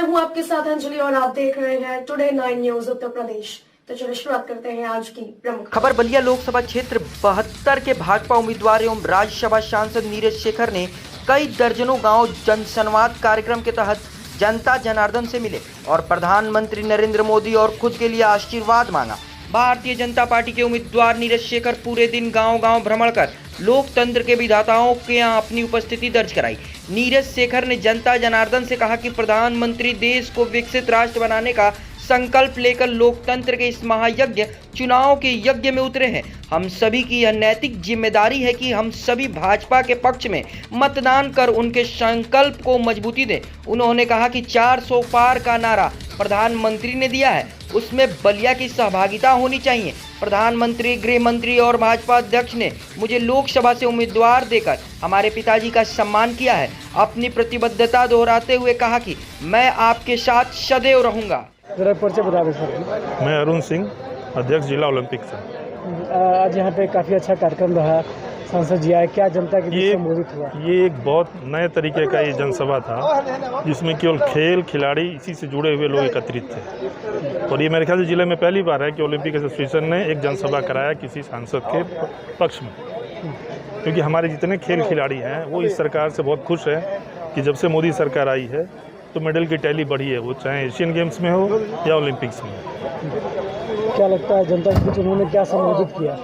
हूं आपके साथ अंजलि और आप देख रहे हैं टुडे 9 न्यूज उत्तर प्रदेश। तो चलिए शुरुआत करते हैं आज की प्रमुख खबर। बलिया लोकसभा क्षेत्र 72 के भाजपा उम्मीदवार एवं राज्यसभा सांसद नीरज शेखर ने कई दर्जनों गांव जनसंवाद कार्यक्रम के तहत जनता जनार्दन से मिले और प्रधानमंत्री नरेंद्र मोदी और खुद के लिए आशीर्वाद मांगा। भारतीय जनता पार्टी के उम्मीदवार नीरज शेखर पूरे दिन गांव-गांव भ्रमण कर लोकतंत्र के विधाताओं के यहाँ अपनी उपस्थिति दर्ज कराई। नीरज शेखर ने जनता जनार्दन से कहा कि प्रधानमंत्री देश को विकसित राष्ट्र बनाने का संकल्प लेकर लोकतंत्र के इस महायज्ञ चुनाव के यज्ञ में उतरे हैं। हम सभी की यह नैतिक जिम्मेदारी है कि हम सभी भाजपा के पक्ष में मतदान कर उनके संकल्प को मजबूती दें। उन्होंने कहा कि 400 पार का नारा प्रधानमंत्री ने दिया है, उसमें बलिया की सहभागिता होनी चाहिए। प्रधानमंत्री, गृह मंत्री और भाजपा अध्यक्ष ने मुझे लोकसभा से उम्मीदवार देकर हमारे पिताजी का सम्मान किया है। अपनी प्रतिबद्धता दोहराते हुए कहा कि मैं आपके साथ सदैव रहूंगा। जरा परिचय बता दें सर। मैं अरुण सिंह, अध्यक्ष जिला ओलंपिक से। आज यहाँ पे काफ़ी अच्छा कार्यक्रम रहा, सांसद जी आए, क्या जनता के बीच संबोधित हुआ? ये एक बहुत नए तरीके का ये जनसभा था जिसमें केवल खेल खिलाड़ी इसी से जुड़े हुए लोग एकत्रित थे। और ये मेरे ख्याल से जिले में पहली बार है कि ओलंपिक एसोसिएशन ने एक जनसभा कराया किसी सांसद के पक्ष में, क्योंकि हमारे जितने खेल खिलाड़ी हैं वो इस सरकार से बहुत खुश है कि जब से मोदी सरकार आई है तो मेडल की टैली बढ़ी है, वो चाहे एशियन गेम्स में हो या ओलंपिक्स में। क्या लगता है जनता के बीच उन्होंने क्या संबोधित किया?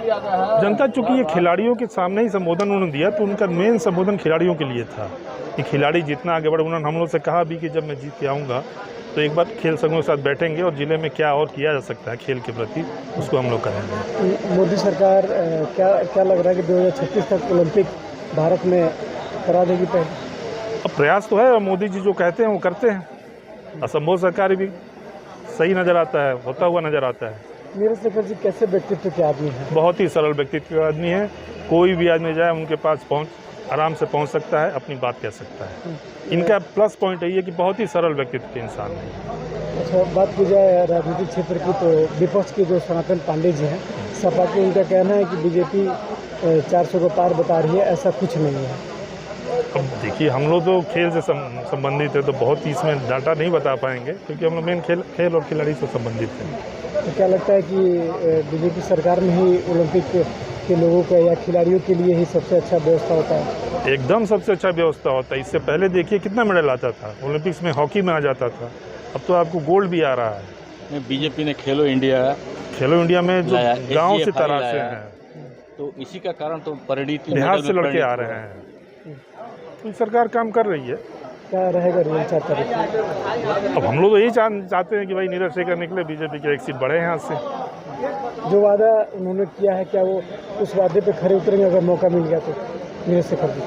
जनता चूंकि ये खिलाड़ियों के सामने ही संबोधन उन्होंने दिया तो उनका मेन संबोधन खिलाड़ियों के लिए था कि खिलाड़ी जितना आगे बढ़े। उन्होंने हम लोग से कहा भी कि जब मैं जीत के आऊँगा तो एक बार खेल संघों के साथ बैठेंगे और जिले में क्या और किया जा सकता है खेल के प्रति, उसको हम लोग करेंगे। मोदी सरकार क्या लग रहा है कि 2036 तक ओलंपिक भारत में करा देगी? पहले अब प्रयास तो है और मोदी जी जो कहते हैं वो करते हैं। असंभव सरकार भी सही नज़र आता है, होता हुआ नज़र आता है। नीरज शेखर जी कैसे व्यक्तित्व के आदमी हैं? बहुत ही सरल व्यक्तित्व के आदमी है। कोई भी आदमी जाए उनके पास आराम से पहुंच सकता है, अपनी बात कह सकता है। इनका प्लस पॉइंट है कि बहुत ही सरल व्यक्तित्व के इंसान है। अच्छा, बात की जाए राजनीतिक क्षेत्र की तो विपक्ष के जो सनातन पांडे जी हैं सपा के, उनका कहना है कि बीजेपी 400 को पार बता रही है, ऐसा कुछ नहीं है। अब देखिए, हम लोग तो खेल से संबंधित है तो बहुत ही इसमें डाटा नहीं बता पाएंगे क्योंकि हम लोग मेन खेल और खिलाड़ी से संबंधित हैं। तो क्या लगता है कि बीजेपी सरकार में ही ओलंपिक के लोगों का या खिलाड़ियों के लिए ही सबसे अच्छा व्यवस्था होता है? एकदम सबसे अच्छा व्यवस्था होता है। इससे पहले देखिए कितना मेडल आता था, ओलंपिक्स में हॉकी में आ जाता था, अब तो आपको गोल्ड भी आ रहा है। बीजेपी ने खेलो इंडिया में जो गाँव से तराशे हैं तो इसी का कारण तो परिणति बिहार से लड़के आ रहे हैं। तो सरकार काम कर रही है। क्या रहेगा रिजल्ट 4 तारीख? अब हम लोग तो यही चाहते हैं कि भाई नीरज शेखर निकले, बीजेपी के एक सीट बढ़े यहाँ से। जो वादा उन्होंने किया है क्या वो उस वादे पे खड़े उतरेंगे अगर मौका मिल गया तो? नीरज शेखर जी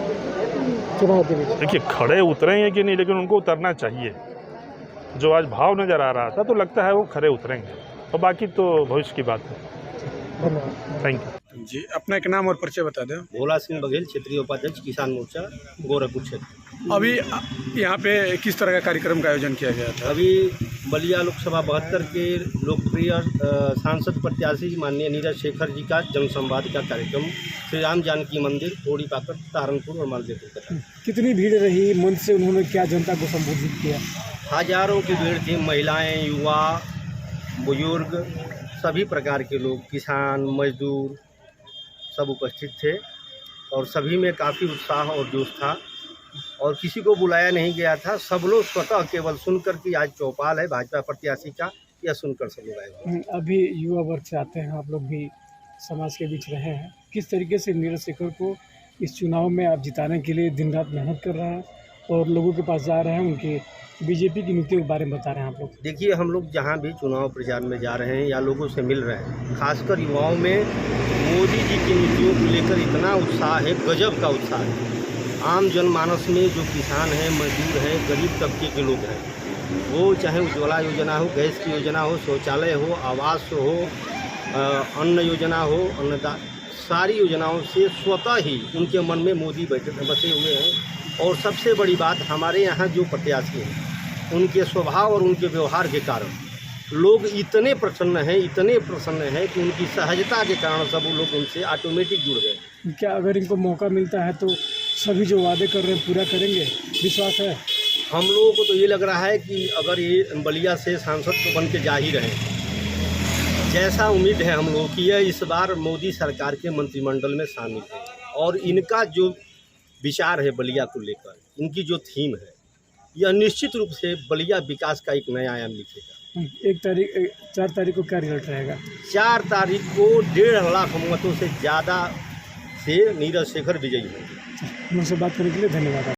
चुनाव के बीच देखिए खड़े उतरेंगे कि नहीं, लेकिन उनको उतरना चाहिए। जो आज भाव नज़र आ रहा था तो लगता है वो खड़े उतरेंगे, और बाकी तो भविष्य की बात है। धन्यवाद। थैंक यू जी। अपना एक नाम और परिचय बता दें। भोला सिंह बघेल, क्षेत्रीय उपाध्यक्ष किसान मोर्चा गोरखपुर क्षेत्र। अभी यहाँ पे किस तरह का कार्यक्रम का आयोजन किया गया था? अभी बलिया लोकसभा 72 के लोकप्रिय सांसद प्रत्याशी माननीय नीरज शेखर जी का जनसंवाद का कार्यक्रम श्री राम जानकी मंदिर, ओड़ी पाकर, सहारनपुर और मालदेपुर का। कितनी भीड़ रही? मंच से उन्होंने क्या जनता को संबोधित किया? हजारों की भीड़ थी। महिलाएं, युवा, बुजुर्ग, सभी प्रकार के लोग, किसान, मजदूर सब उपस्थित थे और सभी में काफ़ी उत्साह और जोश था और किसी को बुलाया नहीं गया था। सब लोग स्वतः केवल सुनकर कि आज चौपाल है भाजपा प्रत्याशी का, यह सुनकर सब लोग आए। अभी युवा वर्ग से आते हैं, आप लोग भी समाज के बीच रहे हैं, किस तरीके से नीरज शेखर को इस चुनाव में आप जिताने के लिए दिन रात मेहनत कर रहे हैं और लोगों के पास जा रहे हैं, उनके बीजेपी की नीतियों के बारे में बता रहे हैं आप लोग? देखिए, हम लोग जहाँ भी चुनाव प्रचार में जा रहे हैं या लोगों से मिल रहे हैं, खासकर युवाओं में मोदी जी की नीतियों को लेकर इतना उत्साह है, गजब का उत्साह है। आम जनमानस में जो किसान हैं, मजदूर हैं, गरीब तबके के लोग हैं, वो चाहे उज्ज्वला योजना हो, गैस की योजना हो, शौचालय हो, आवास हो, अन्न योजना हो, अन्नदान, सारी योजनाओं से स्वतः ही उनके मन में मोदी बसे हुए हैं। और सबसे बड़ी बात, हमारे यहाँ जो प्रत्याशी हैं उनके स्वभाव और उनके व्यवहार के कारण लोग इतने प्रसन्न हैं कि उनकी सहजता के कारण सब लोग उनसे ऑटोमेटिक जुड़ गए। क्या अगर इनको मौका मिलता है तो सभी जो वादे कर रहे हैं पूरा करेंगे? विश्वास है? हम लोगों को तो ये लग रहा है कि अगर ये बलिया से सांसद तो बन के जा ही रहे हैं, जैसा उम्मीद है हम लोगों की, यह इस बार मोदी सरकार के मंत्रिमंडल में शामिल है और इनका जो विचार है बलिया को लेकर, इनकी जो थीम है, यह निश्चित रूप से बलिया विकास का एक नया आयाम लिखेगा। 4 तारीख को क्या रिजल्ट रहेगा? 4 तारीख को 1.5 लाख मतों से ज़्यादा से नीरज शेखर विजयी होंगे। मुझसे बात करने के लिए धन्यवाद।